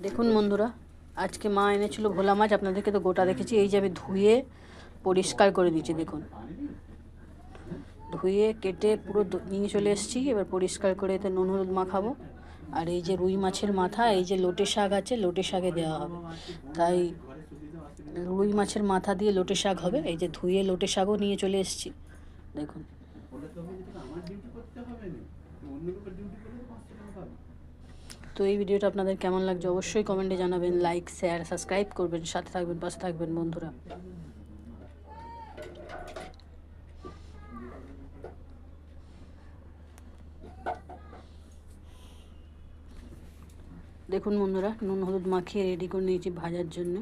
দেখুন বন্ধুরা, আজকে মা এনেছিল ভোলা মাছ। আপনাদেরকে তো গোটা দেখেছি। এই যে আমি ধুয়ে পরিষ্কার করে দিচ্ছি। দেখুন, ধুয়ে কেটে পুরো নিয়ে চলে এসেছি। এবার পরিষ্কার করে এতে নুন হলুদ মাখাবো। আর এই যে রুই মাছের মাথা, এই যে লোটে শাক আছে, লোটে শাকে দেওয়া হবে। তাই রুই মাছের মাথা দিয়ে লোটে শাক হবে। এই যে ধুয়ে লোটে শাকও নিয়ে চলে এসেছি। দেখুন, তো এই ভিডিওটা আপনাদের কেমন লাগছে অবশ্যই কমেন্টে জানাবেন। লাইক, শেয়ার, সাবস্ক্রাইব করবেন, সাথে থাকবেন, পাশে থাকবেন বন্ধুরা। দেখুন বন্ধুরা, নুন হলুদ মাখিয়ে রেডি করে নিয়েছি ভাজার জন্য।